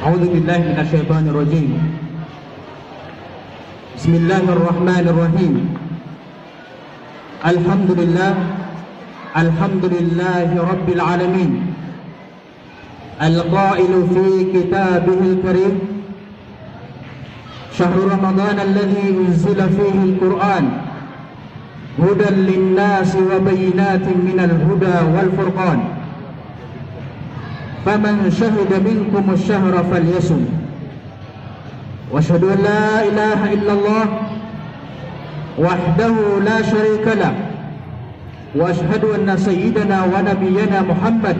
أعوذ بالله من الشيطان الرجيم. بسم الله الرحمن الرحيم. الحمد لله رب العالمين، القائل في كتابه الكريم: شهر رمضان الذي أنزل فيه القرآن هدى للناس وبينات من الهدى والفرقان، فمن شهد منكم الشهر فليصم. واشهد ان لا اله الا الله وحده لا شريك له، واشهد ان سيدنا ونبينا محمد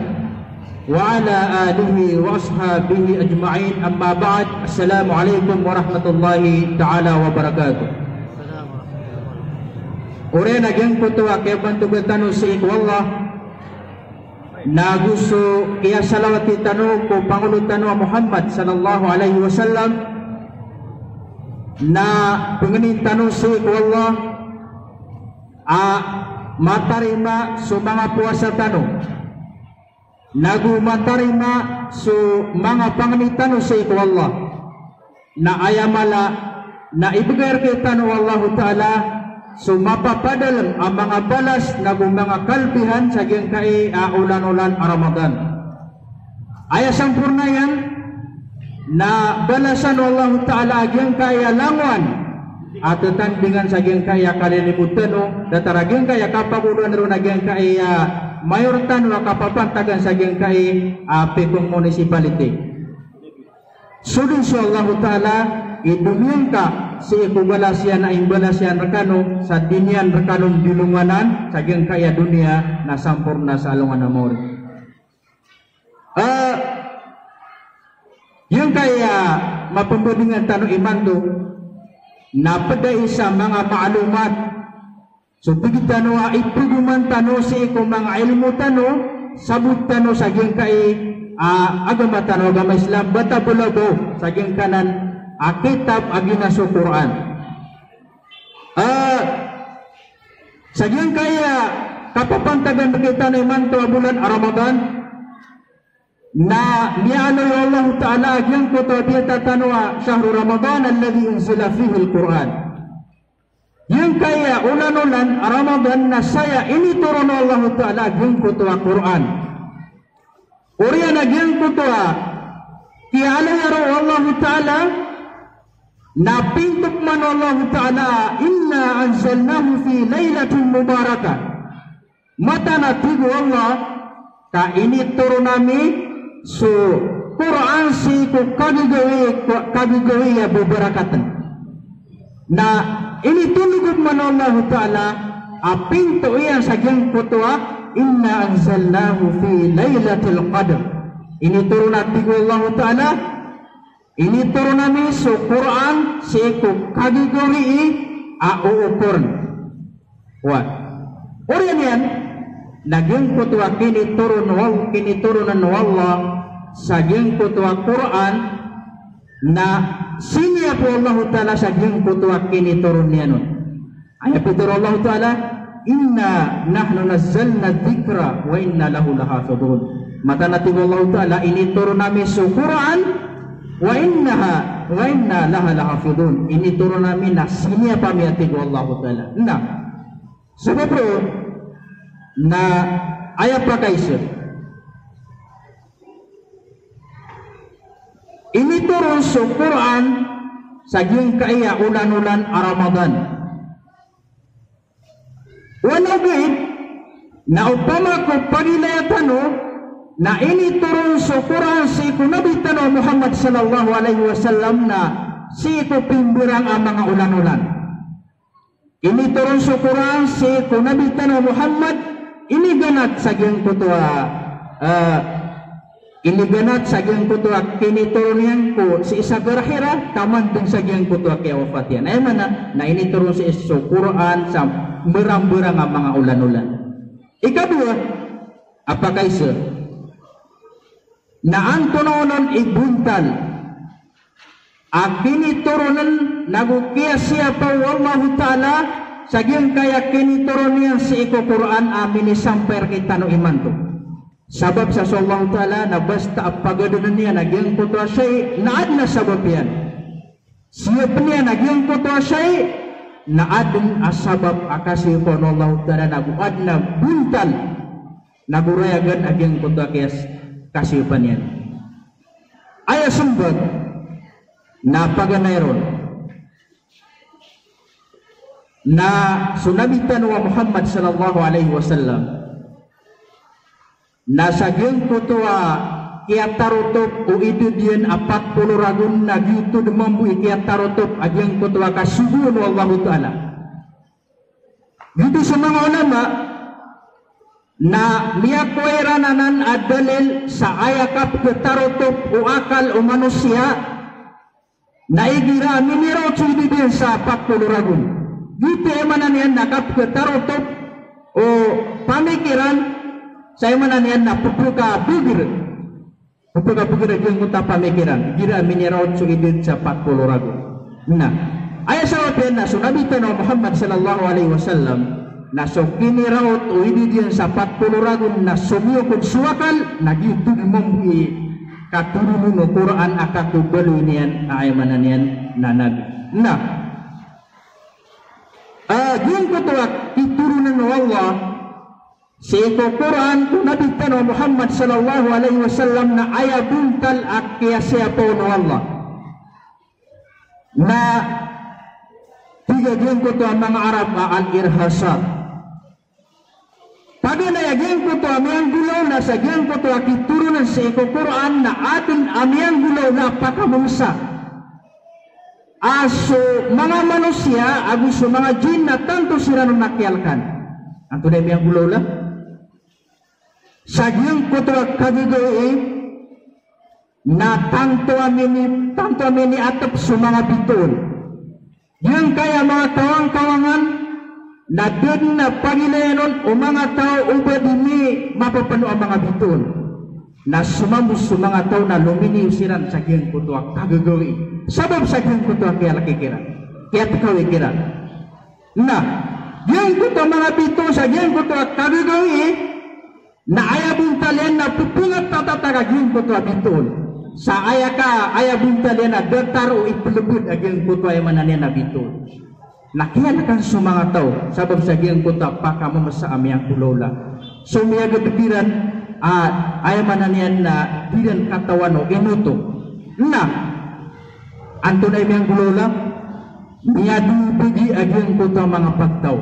وعلى اله واصحابه اجمعين. اما بعد، السلام عليكم ورحمة الله تعالى وبركاته. Orena geng kutua ke bantu betanu seik wallah nagusu kia salawati tanu ko pangulo tanu Muhammad sallallahu alaihi wasallam na pengenin tanu seik wallah matarima su mga puasa tanu nagu matarima su mga pangenin tanu seik wallah na ayamala na ibigay ke tanu wallahu ta'ala sumapapadalam ang mga balas na mga kalbihan sa giyang kai ulan-ulan Ramadan. Aya sampurna yan na balasan Allah Ta'ala giyang kaya langwan at tandingan sa giyang kaya kalilimutan o dataragiyang kaya kapagulan rin na giyang kaya mayortan o kapapantagan sa giyang kaya pekong municipality. Sudin siya Allah Ta'ala idumiyang ka si ikubalasyan na imbalasyan rekano sa dinian rekanon dilunganan sa giyang kaya dunia na sampurna sa alungan amor. Yung kaya mapambudingan tano imanto na paday sa mga maalumat so pigit tano ipuguman tano si iku mga ilmu tano sabut tano sa giyang kaya agama tano agama Islam batabulago sa giyang kanan kitab agina sa Quran. Sa giyang kaya kapapantagan kita na iman to bulan Ramadan na niano Allah Ta'ala agiyang kuto diya tanwa syahru Ramadan alladhi unzila fihi al-Quran. Yang kaya ulan-ulan Ramadan na saya ini turun Allah Ta'ala agiyang kuto Quran. Uriyan agiyang kuto kaya Allah Ta'ala na pintuk man Allah Ta'ala inna anzalnahu fi laylatin mubarakah mata na tigo Allah ta ini turun nami so Quran si ko kagigawi ya bubarakatan na ini tulugod man Allah Ta'ala pinto iyan sa giyang kutua inna anzalnahu fi laylatil qadr ini turun na tigo Allah Ta'ala ini turun nami so Quran siku kategori uukurn. What? Orian yan naging kutua kini turunan wallah sa giyang kutua Quran na sinya po Allah Ta'ala sa giyang kutua kini turun niya nun. Ayat pitur Allah Ta'ala inna nahnu nazzalna dhikra wa inna lahu lahafidhun. Mata natin Allah Ta'ala ini turun nami so Quran wa inna laha lahafidhun. Ini turun namin na sinya pamiyatig Allah Ta'ala. Na sabi bro na ayat pa kayo ini turun sa Quran sa giyang kaya ulan-ulan Ramadan. Walagid na upama ko panilayatan na ini turun sa Quran si Nabi Tano Muhammad sallallahu alaihi wasallam na si pimbirang ang mga ulan-ulan. Ini turun sa Quran si Nabi Tano Muhammad ini ganat sa giyang kutua kini turun yan ko si isa garahira taman din sa giyang kutua kaya wafat yan. Ay mana na ini turun sa Quran sa berang-berang ang mga ulan-ulan. Ikadua, apakah isa? Na ang tunonon ibuntal akini turunan nagukiya siya pa wallahu Ta'ala sa giyang kaya kini turon niya si iko Quran amin isamper kita no iman to Sabab sa Allah Ta'ala na basta apagadunan niya nagyang kutwa siya, naad na sabab yan. Siya pa niya nagyang kutwa siya, naad na sabab akasi ko ng Allah Ta'ala naguad na buntal, nagurayagan agyang kutwa kasi pa niya. Ay sumbag, napaganay ron, na sunabitan wa Muhammad sallallahu alaihi wasallam, nasa gyang kutwa kaya tarutop o ididian 40 ragun na gitu demambu kaya tarutop agyang kutwa kasubuan wa Allah Ta'ala. Gitu sa mga ulama na miyakwirananan adalil sa ayakap ke tarutop o akal o manusia na igira miniro ididian sa 40 ragun. Gitu emanan yan nakap ke tarutop o pamikiran saya mana niyan na pupuka bugir yung muta pamikiran gira miniraw idid sa 40 ragu. Nah, ayah sawabian na sunabitan wa Muhammad sallallahu alaihi wasallam na so kiniraw o idid yan sa 40 ragu na sumiyokod suwakal na gitu mong katurunun o Quran akakubalo niyan ayah mana niyan na nabi. Nah, yung kutuwak iturunan wa Allah sa Quran kung nabitan wa Muhammad sallallahu alaihi wasallam na ayabuntal akya siya po no Allah na tigagyan ko to ang mga Arab al-irhasat pag nayagyan ko to amiyang gulaw na sa gyan ko to akiturunan sa Quran na atin amiyang gulaw na pakamungsa aso mga manusia aguso mga jin na tanto sila nung nakyalkan ang tunay amiyang gulaw lang sagyang kutwa kagigay na tanto amini atap sa mga biton. Yung kaya mga kawang-kawangan na doon na pangilayanon o mga tao ubad ini mapapano ang mga biton na sumambus sa mga tao na luminiw siran sagyang kutwa kagigay. Sabab sagyang kutwa kaya lakikiran. Kaya tikawikiran. Na, yung kutwa mga biton sagyang kutwa kagigay na aya buntalyan na pupungat tatataga yung kutwa biton sa aya buntalyan na datar o ipulubod agyang kutwa yung mananyan na biton nakiyan kan sa mga tao sabab sa agyang kutwa pakamamasa amiyang kulola so miyaga bibiran aya mananyan na biran katawan o inuto na anto na amiyang kulola miyadu bigi agyang kutwa mga pagtaw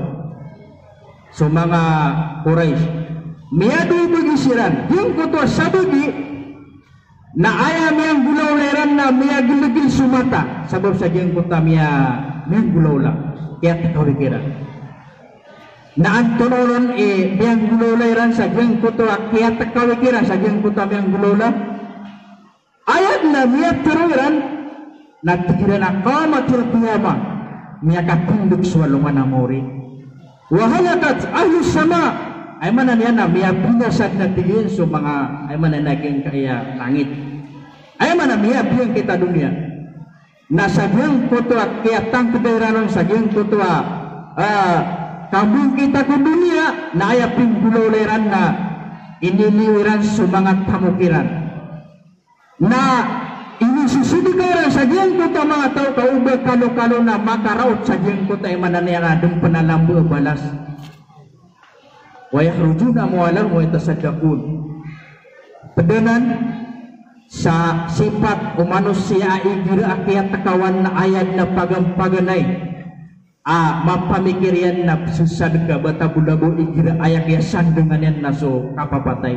so mga Quraysh miyadu bagisiran yung kutwa sabagi na ayam yang gulaw leran na miyagilagil sumata sabab sa yung kutwa miyang gulaw lang kaya tikaw na antonoron miyang gulaw leran sa yung kutwa kaya tikaw sa yung kutwa miyang gulaw lang ayat na miyag tiruran nagtigiran na kamatil piyama miyakatundog swalungan na mori wahalakat ahlus sama ay mana niya na miya binasad na tingin so mga ay mana naging kaya langit ay mana miya biyang kita dunia na sagyang kutwa kaya tang kedairan sagyang kutwa kambung kita ke dunia na ay pingguloleran na iniliwiran sa mga tamukiran na inisisudigaran sagyang kutwa mga tao kaubay kalo-kalo na makaraot sagyang kutwa ay mana niya na dung panalambu balas wa yakhrujuna amwalahum wa yatasaddaqun pedenan sa sifat o manusia igira akyat takawan na ayat na pagampaganay mapamikirian na susadka batabulabo igira ayak ya sandungan yan na so kapapatay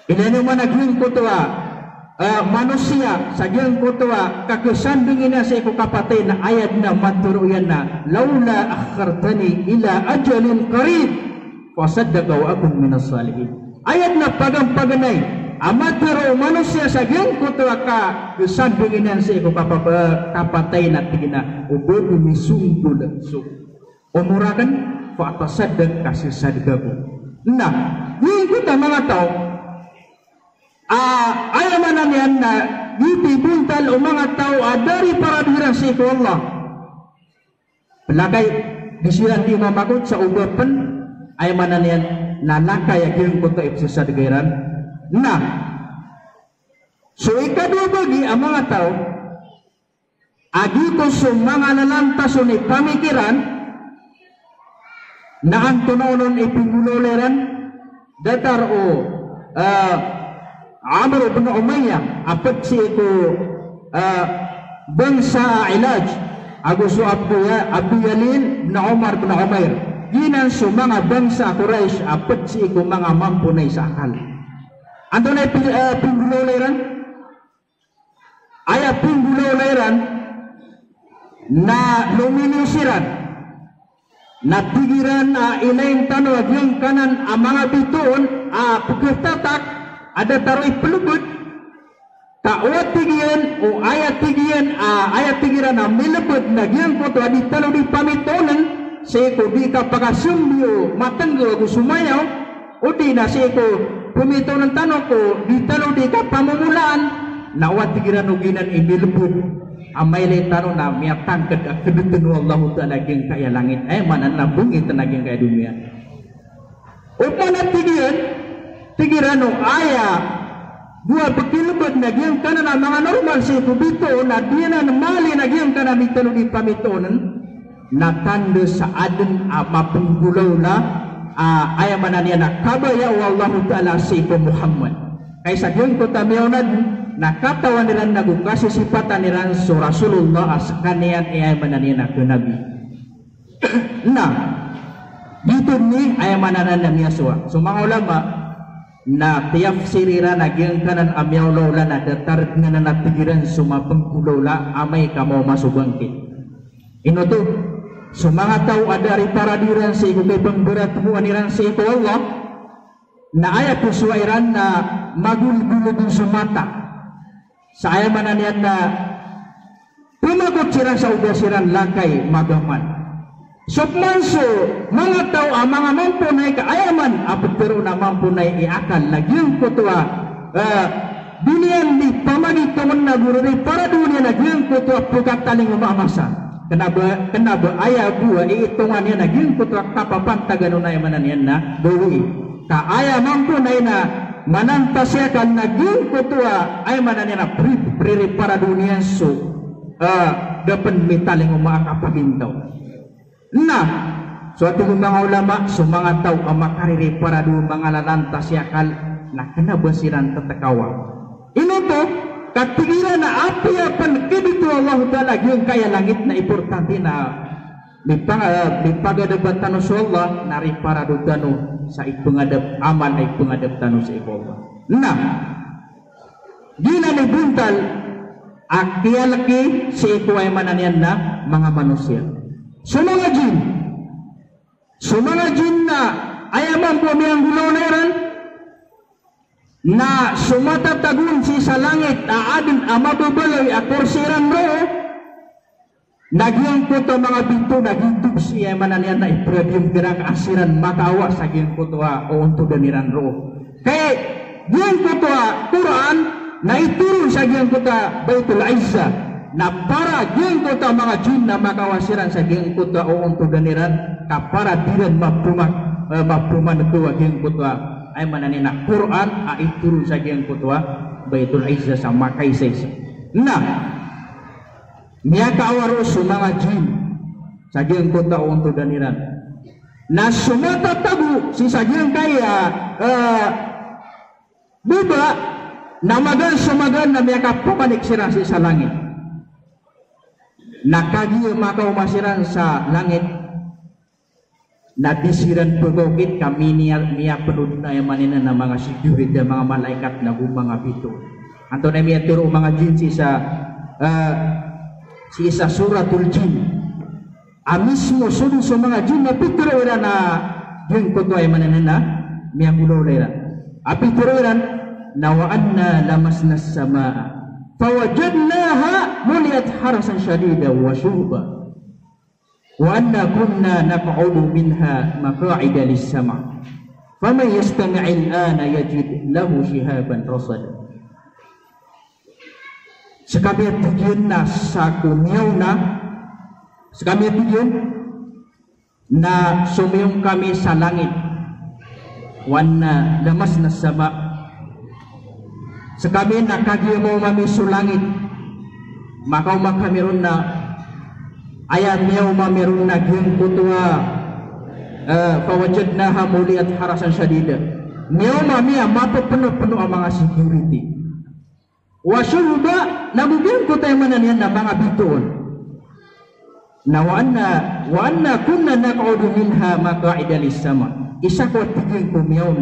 inano man naging kutwa manusia sagyang kutwa kakasandungin na sa kapatay na ayat na maturuyan na laula akhartani ila ajalin qarib wasaddaqa wa akun minas salihin ayat na pagampaganay amatero manusia sa gyang kutwa ka gesandunginan sa iko kapatay na tigina ubod misungkul so umurakan fa tasaddaq kasih sadaqaku nah yung kita mga tao ayamanan yan na yuti buntal o mga tao dari paradiran sa iko Allah pelagay disilan di mamagot sa ubapan ay manan yan nalakay agyang ko to sa dagayran. Nah, so ikadua bagi ang mga tao, agito sa mga nalantas ni pamikiran na ang tunonon ipinguloleran datar o Amr ibn Umayyah apat si ito bangsa Ilaj aguso Abu Yalil na Umar ibn Umair ginan sa mga bangsa Quraysh apat si ito mga mampunay sa akal. Ando na pinguloleran ay pinguloleran na luminusiran na tigiran ilayin tanong yung kanan ang mga bituon pagkatatak ada taroy pelubut kaawat tigian o ayat tigiran na milabot na gyan ko to adi talo di pamitonan seko di kapagasumbyo matanggo ko sumayaw o di na seko pamitonan tanong ko di talo di kapamumulaan na awat tigiran o ginan imilabot amay lay tanong na miyatangkad akadutun Allah ta'ala gyan kaya langit ay manan nabungit na gyan kaya dunia o manat tigiran o aya dua pagkilabot na giyang ka na mga normal sa kubito na diyan na mali na giyang ka na mitalo di pamitonan na tanda sa adun mapunggulaw na ayaman na niya na kabaya o Allah ta'ala sa ito Muhammad kaysa giyang ko tamiyaw na nakatawan nila nagukasisipatan nila sa Rasulullah as kaniyan ayaman na niya na kunabi na dito ni ayaman na niya so mga ulama na tiap sirira nagyang kanan amyaw lola na datar nga na natigiran sumapangkulaw la amay kamo masubangkit. Ino to, so mga tao adari paradiran sa iko kay pangberat mo aniran sa iko Allah na ayat po suwairan na magulgulo din sumata sa ayaman na niyan na pumagot siran sa ugasiran lakay magaman. Submanso, mga tao ang mga mampunay kaayaman apot pero na mampunay iakal nagyang kutwa dunian di pamagitaman na guru di para dunia nagyang kutwa pagkataling umamasa kenaba ayah buah iitungan niya nagyang kutwa kapapantagan na yaman niyan na dului kaaya mampunay na manantasyakan nagyang kutwa ay manan niya na priri para dunia so dapat mitaling umakapagintaw. Nah, suatu mga ulama, so mga tao ang makariri para doon mga lalantas yakal na kanabasiran tatakawa. Ino to, katigiran na api-apan kibito Allah Ta'ala yung kaya langit na importante na mipagadaban tanong sa Allah nari para doon sa ipungadab amal ay ipungadab tanong sa Allah. Nah, gina ni buntal akiyalaki si ito ay mananian na mga manusia. So mga jin na ayaman po miyang gulauneran na sumatatagun si sa langit aadin amababaloy akorsiran roho nagyang po to mga binto nagintog siya mananian na ipredium kirang asiran makawa sa gyang po to o unto daniran roho kaya gyang po to Quran na ituro sa gyang po to Baitul Izzah na para gyang kota mga jin na makawasiran sa gyang kota o unto ganiran kapara diran mapuman ito gyang kota ay mananina Quran ituro sa gyang kota Baitul Izzah sa makaisaysa na niya kaawaro sa mga jin sa gyang kota o unto ganiran na sumatatago si sa gyang kaya buba na magan sumagan na niya kapapanik sira sa langit nakagi makawasiran sa langit na disiran pagawit kami niya penudun na manina na mga security na mga malaikat na mga pito anto na miya turo mga jin si isa suratul jin mismo sunod sa mga jin na pituro na yung kuto ay manina na miya gulo lera apituro na waan na lamas na sama فوجدناها ملئت حرسا شديدا وشهبا وأنا كنا نقعد منها مقاعد للسمع فمن يستمع الآن يجد له شهابا رصدا sekalian tujuan na sa kumyaw na sekalian tujuan na sumiyong kami sa langit wanna lamasna sama, sekami na kagi mo mamisu langit, maka makamirun na ayat niya umamirun na giyang kutua fawajadnaha muliyat harasan syadida, niya umamiya mapapenuh-penuh ang mga security. Wasyuruba nabugyan ko tayo mananian na mga bituon na wa anna kunna naq'udu minha maq'ida lis-sama, isa ko tiging kumiyaw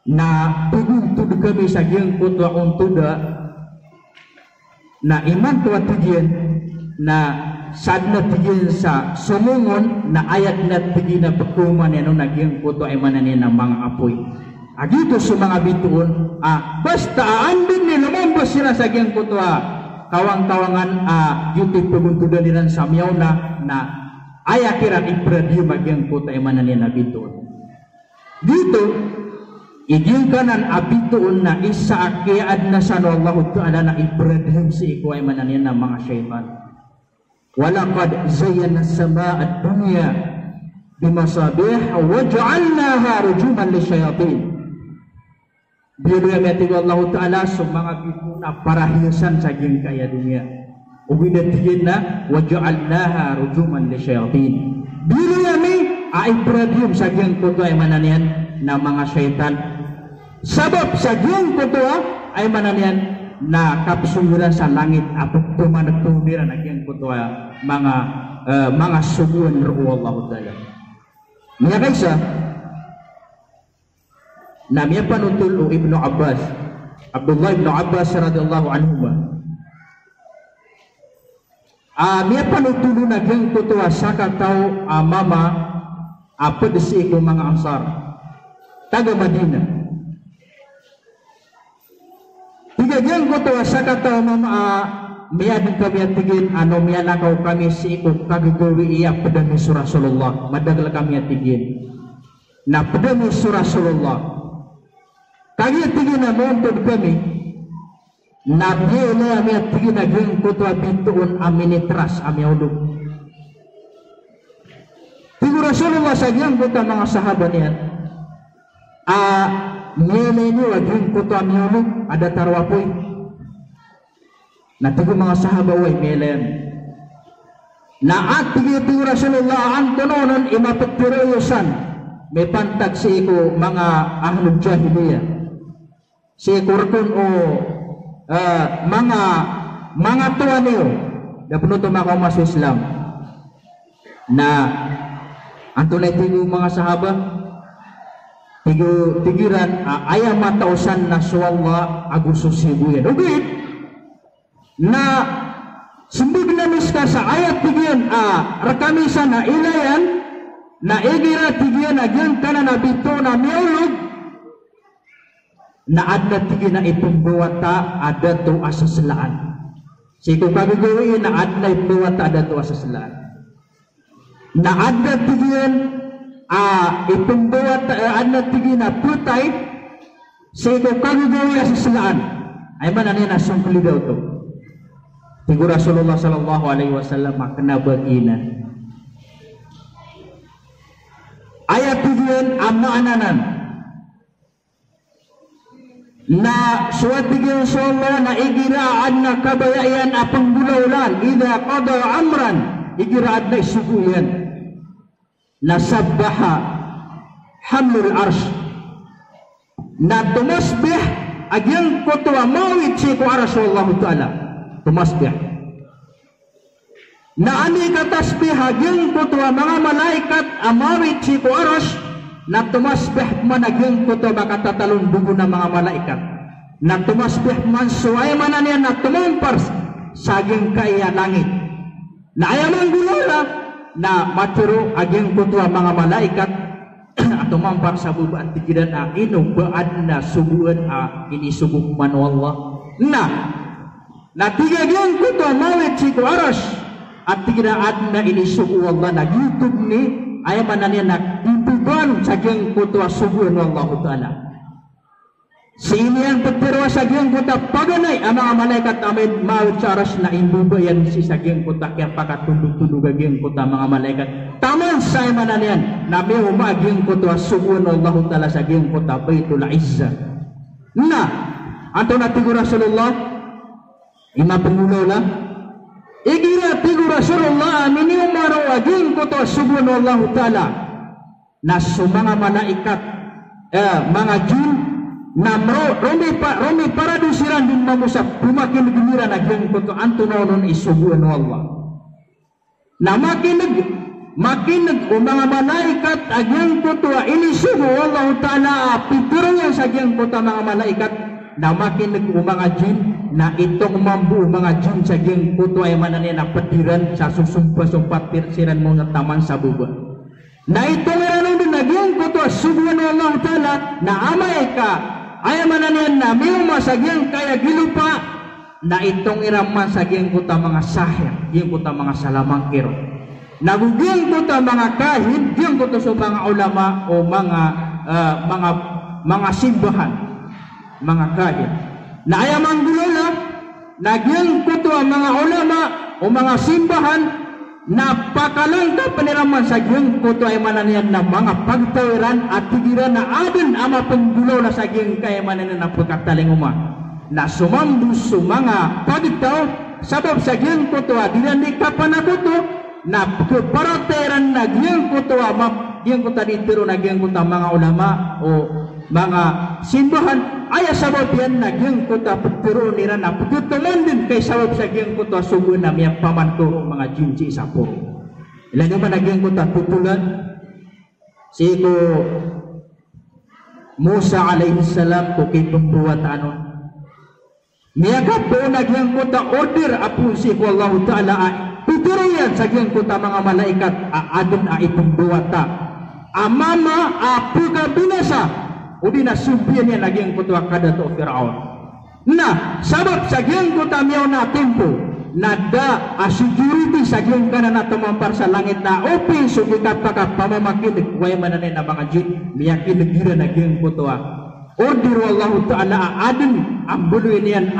na tuguntud kami sa giyang kutua untuda na iman ko tigyan na sad na tigyan sa sumungon na ayat na tigyan na pagkuman yan na giyang kutua imananin ng mga apoy. Agito sa mga bituon, basta andin ni lumambas sila sa giyang kutua, kawang-kawangan yuti pumuntudan nilang sa miyaw na ayakiran ipradiyo magyang kutua imananin na bituon. Dito, iging kanan abituon na isa akiad na sa Allah Ta'ala na ibrahim si ikaw ay mananin ng mga syaitan. Walaqad zayyana as-samaa ad-dunya bimasabih wa ja'alnaha rujuman lisyayatin. Bilo ya mati Allah Ta'ala sa mga bituon na parahiasan sa ging kaya dunya. Ubidatigin na wa ja'alnaha rujuman lisyayatin. Bilo ya ibrahim sa giyang kutua ay mananian na mga syaitan. Sabab sa giyang kutua ay mananian na kapsuliran sa langit apot tumanagtumiran na giyang kutua mga subuan ruwa Allah Ta'ala. Mga kaisa, namanya panutul Ibnu Abbas, Abdullah Ibnu Abbas radhiyallahu anhuma. Miya panutulo na giyang kutua sa kataw mama pedesi ko mga Ansar taga Madinah. Tiga giyang kutua sa kataw miya din kami atigin miya nakaw kami si iko kagagawi iya pedami su Rasulullah, madagal kami atigin na pedami su Rasulullah kagi atigin na muntod kami na biya mi atigin na giyang kutua bituon aminitras amiyaulog. Tigo Rasulullah sa giyang kutua mga sahabat niya miyelay niyo aging kutua amiyaulog ada tarwapoy na tigo mga sahabat way miyelayan na at tigo Rasulullah ang tunonon imapagtiroyosan may pantag si iko mga ahlul jahiliya si ikurkun o mga tuwa niyo na punuto mga sa Islam na ang tunay tigo mga sahabat tigiran ayam matausan na suwalla agususibuyan ugit na sembug na miska sa ayat tigian rekamisa na ilayan na igira tigian agyan kana na bito na miulog na adna tigian na ipumbuwata ada to asaslaan siko kagagawin na adna ipumbuwata ada to asaslaan na adna tigian ipumbuwata adna tigian na putay siko kagagawin asaslaan ay mananay na sungkuli daw to. Tigo Rasulullah sallallahu alaihi wasallam makna bagina ayat tigian amnaananan na suwatigin sallallahu na igiraan na kabayayan apang bulaulan idha qada amran igiraan na isuguyan na sabbaha hamlul arsh na tumasbih agyang kutuwa mawid si ku arash wallahu ta'ala tumasbih na ani katasbih agyang kutuwa mga malaikat amawid si ku arash na tumasbih man agyang kutuwa makatatalon dugo na mga malaikat na tumasbih man suway man niya na tumumpars sa agyang kaya langit na ayaman gulala na maturo agyang kutuwa mga malaikat at tumampar sa buban tigidan ino baad na subuan ini subuk man wallah na tiga agyang kutuwa mawid si ku arash at tigidan na ini subu wallah na YouTube ni ayaman na niya na tuban sa giyang kutuwa subuan wallahu ta'ala Sinian petirwa sagyang kota paganay ang mga malaikat amin maud sa aras na imbubayan si sagyang kota kaya pakatundog-tundog agyang kota mga malaikat. Taman sa imanan yan na may umagyang kota subuan Allah ta'ala sagyang kota Baitul Izzah. Na, ato na tigo Rasulullah, ima pengulo la, igira tigo Rasulullah amini umaro agyang kota subuan Allah ta'ala na sumanga malaikat, mga jin, na romi para dusiran din mamusap pumakin giliran agyang koto antunonon isubuan Allah na makinig o mga malaikat agyang koto ini subu Allah ta'ala piturnya sa agyang koto mga malaikat na makinig o mga jin na itong mambu mga jin sa agyang koto ay mananian na patiran sa susumpa-sumpat tirsiran mo na taman sa buba na itong iranong din agyang koto subuan Allah ta'ala na amay ka ay mananian na may masagyang kaya gilupa na itong iraman sagyang kuta mga sahir, yung kuta mga salamangkir. Nagugyang kuta mga kahit, yung kuta sa mga ulama o mga simbahan, mga kahit. Na ayamang gulula, nagyang kuta mga ulama o mga simbahan napakalangka paniraman sa giyong kuto ay mananian na mga pagtawiran at tigiran na adin ama penggulaw na sa giyong kaya mananian na pagkataling uma na sumambus sa mga pagtaw sabab sa giyong kuto dinan di kapanakuto na parateran na giyong kuto giyong kuto ditiro na giyong kuto mga ulama o mga simbahan ay sabab yan na giyong kuto pagtiro nila na pagtutuman din kay sabab sa giyong kuto sugo na may pamanturo mga jinji sa puro ilan naman na giyong kuto tutulan si ko Musa alaihi salam ko kay pembuat anon miyagap po na giyong kuto order apun si ko Allah ta'ala tuturo yan sa giyong kuto mga malaikat adun itong buwata amama apu ka binasa ubi na sumpian niya naging kutuwa kada to Firaun. Na sabab sa giyang kutamiyaw na tempo na da security sa giyang kanan na tumampar sa langit na open sugikat paka pamamakinig way mananin na mga jin miyakin nagira na giyang kutuwa. Order Allah ta'ala adin ang buluin niyan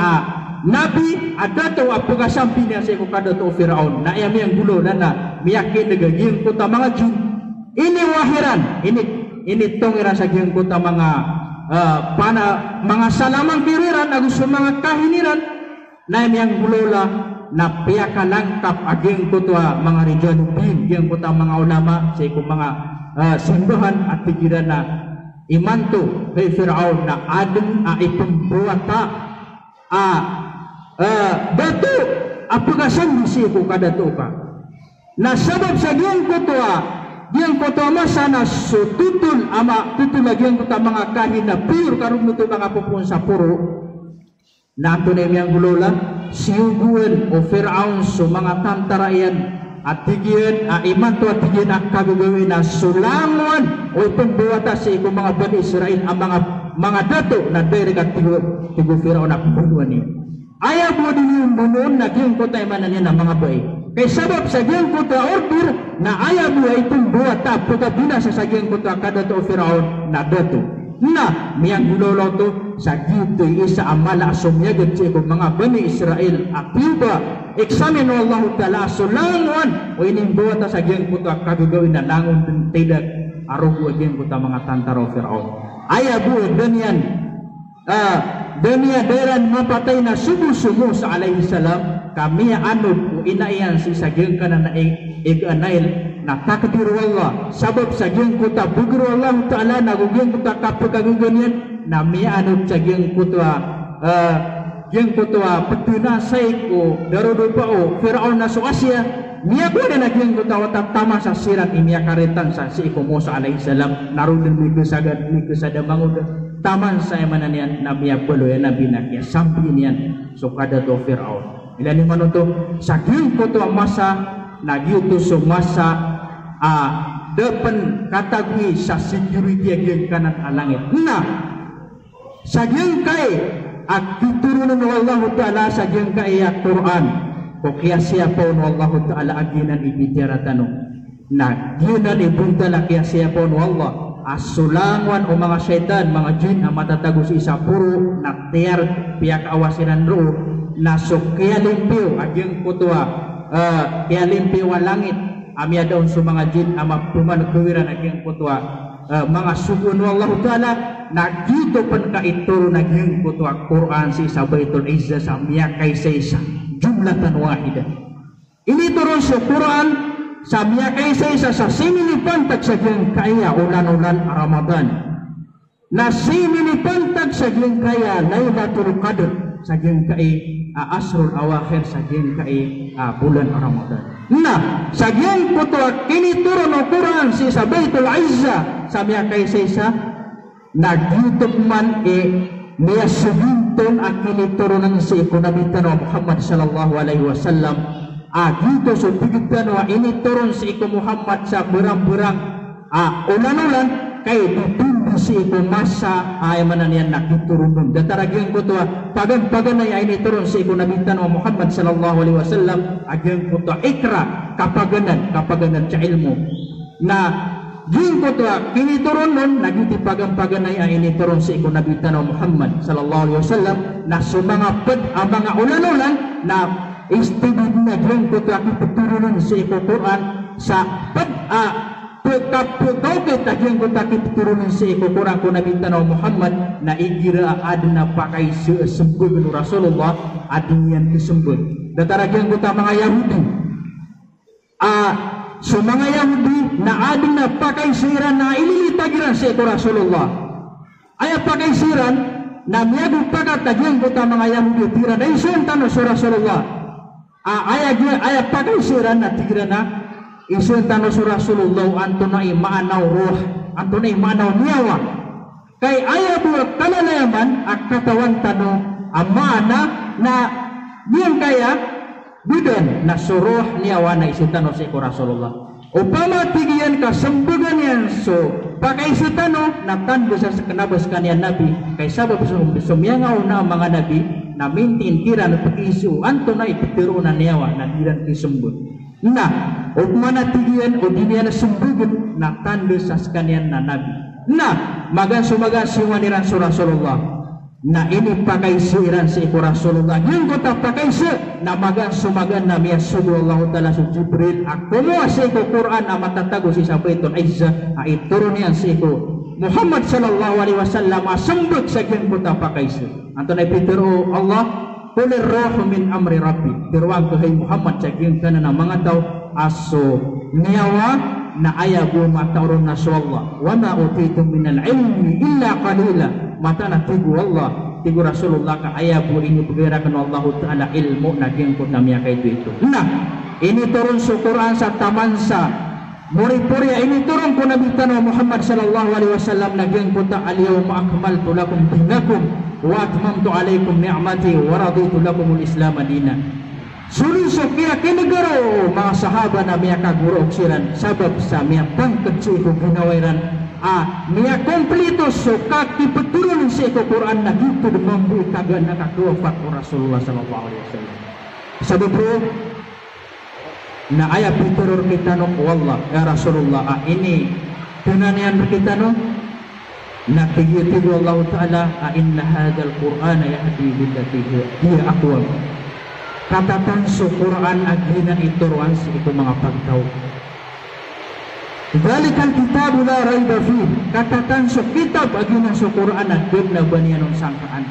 nabi adato apugasampi niya sa kada to Firaun na iyami ang gulo na miyakin nagagiyang kutuwa mga jin ini wahiran ini tongira sa giyang kuta mga salamang kiriran agus mga kahiniran na yang bulola na piyaka langkap aging kuta mga region giyang kuta mga ulama sa ikong mga simbahan at pigiran na imanto kay Firaun na adeng itong buwata dato apagasan si ko kada to ka na sabab sa giyang kuta yang kota masana so tutul lagi yang kota mga kahin na pure karong nuto mga pupun sa puro na ato na yang gulola siyuguan o Firaun so mga tantarayan at tigyan iman to at tigyan ang kagagawin na sulangon o itong buwata sa ikong mga Bani Israel ang mga dato na direct at tigo Firaun na punuan niyo ayaw mo din yung bunuan na giyong kota imanan niya ng mga bae kay sabab sa giyang kota order na ayaw mo itong buhat puta binasa sa giyang kota kada to Firaun na dato na miyang gulolo to sa gito isa amala sumyagat sa ikong mga Bani Israel akiba eksamen o Allah ta'ala sulangon o ining buhat sa giyang kota kagagawin na langon din tidak arugo giyang kota mga tantaro Firaun ayaw mo ganyan dunia dairan mapatay na sumu-sumu sa alaihi salam kami anod o inaiyan si sagyang kanan na iganail na takdir Allah sabab sagyang kuta bugro Allah ta'ala nagugyang kuta kapagaguganyan na mi anod sagyang kuta petunasay ko darodo pa o Firaun na so Asya niya ko na nagyang kuta watak tama sa sirat imiya karetan sa si Iko Musa alaihi salam narudin mi kesada mangod taman sa emananian nabi apolo ya nabi nakya sampai niyan so kada to Firaun ilan ni manuto saking ko to masa nagyuto so masa depan katagui sa security yang kanan alangit na sagyang kay at tuturunan ng Allah Ta'ala sagyang kay Quran o kaya siya po ng Allah Ta'ala aginan ibitira tanong na ginan ibuntala kaya siya po ng Allah asulangan o mga syaitan, mga jin ang matatago sa isa puro naktiyar piyak awasinan ro na so kaya limpyo agyang kutwa kaya limpyo ang langit amya daw sa mga jin ang mapuman kawiran agyang kutwa mga sugun wallahu ta'ala nagito pan ka ituro nagyang kutwa Quran si isa Baitul Izzah sa amya kay sa isa jumlatan wahida ini turun sa Quran sa miya kay sa isa sa siminipantag sa giyang kaya ulan-ulan Ramadan na siminipantag sa giyang kaya Laylatul Qadr sa giyang kay Asrul Awakhir sa giyang kay bulan Ramadan na sa giyang kutwa kinituro ng Quran sa Baitul Izzah sa miya kay sa isa nag-youtube man miya subinton ang kinituro ng si Kunabitan wa Muhammad sallallahu alaihi wasallam dito so tigdan wa ini turun si Iko Muhammad sa berang-berang ulan-ulan kay ditundi si Iko masa ay manan yan nakiturun dun dataragyan ko to pagan-pagan na ini turun si Iko Nabitan wa Muhammad sallallahu alaihi wasallam agyan ko to ikra kapaganan sa ilmu na din ko to kiniturun nun nagiti pagan-pagan na ini turun si Iko Nabitan wa Muhammad sallallahu alaihi wasallam na sumangapad ang mga ulan-ulan na istibid na dyan ko ito aking pagturunan sa Quran sa pagkapagkakit dyan ko ito aking pagturunan sa Quran ko nabintan ng Muhammad na igira adna pakay sembug ng Rasulullah adin yan kisembug dataragyan ko ito mga Yahudi so mga Yahudi na adin na pakay siran na ililitagiran sa Rasulullah ay pakay siran na miyagong pagkatagyan ko ito mga Yahudi tira na isuntan sa Rasulullah aya pakay siran na tigira na isuntan sa Rasulullah anto na imaanaw roh anto na imaanaw niyawa kay aya buwag kalalayaman at katawan tano amana na diyan kaya bidan na suruh niyawa na isuntan sa Rasulullah upama tigiyan ka sembugan yan so pakay sutano natando sa kanabas kanian nabi kay sabab sumyangaw na mga nabi na mintin kiran pag-isu anto na ipitirunan niyawa na kiran kisembut na upmana tigiyan o diniyan na sumbugan natando sa kanian na nabi na magan sumagasiwan niran sa Rasulullah na ini pakay suiran sa Rasulullah yung kota pakay su na magan sumagan na miya subhanallahu ta'ala sa Jibril ako mo sa Quran na matatago sa Baitul Izzah ituro niyan sa Muhammad sallallahu alaihi wasallam sambut sa kiyang kota pakay su anto na ipitiro Allah kulir roh min amri rabbi dirwang ko hay Muhammad sa kiyang kanan ng mga tao aso niyawa na ayabu matauron na sa Allah wa ma utitum minal ilmi illa qalila mata na tigu Allah tigu Rasulullah ka ayabu ini bugirakan Allah Ta'ala ilmu na kiyang ko namya kay itu nah ini turun sa Quran sa tamansa muri-puri ini turun ko nabitan wa Muhammad sallallahu alaihi wasallam na kiyang ko ta al-yawma akmaltu lakum dinakum wa atmamtu alaikum ni'mati wa raditu lakum al-islam dinan sulusok kaya kinagaro mga sahaba na miya kaguro oksiran sabab sa miya pangkatsu ko ginawairan miya kompleto so kakipagturunan sa Quran na dito dumambu ikagan na kakuwafat o Rasulullah sallallahu alaihi wasallam sabab bro na ayat piturur kita no wallah ya Rasulullah ini tunanian kita no na tigiyo Allah Ta'ala inna hadal Qur'ana yahdi billati hiya aqwam katatan sa Quran agina ituruan sa ito mga pagtaw Dalikal kitab la raiba fi katatan sa kitab agina sa Quran agin na banian ng sangkaan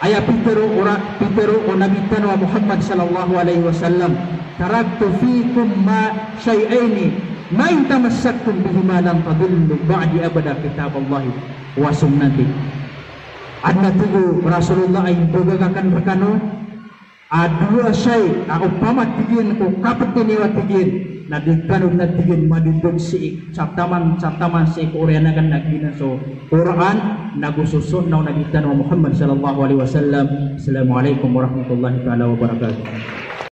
aya pitero o nabitan wa Muhammad sallallahu alaihi wasallam taraktu fikum ma syai'aini ma in tamassaktum bihima lam tadillu ba'di abada kitab Allah wa sunnati adna tigo Rasulullah ay bugagakan berkano dua syai upama tigin ko kapatini wa tigin na dikano na tigin madudog si cataman si Koreana kan nagina so Quran nagususun na nabitan wa Muhammad sallallahu alaihi wasallam. Assalamualaikum warahmatullahi taala wabarakatuh.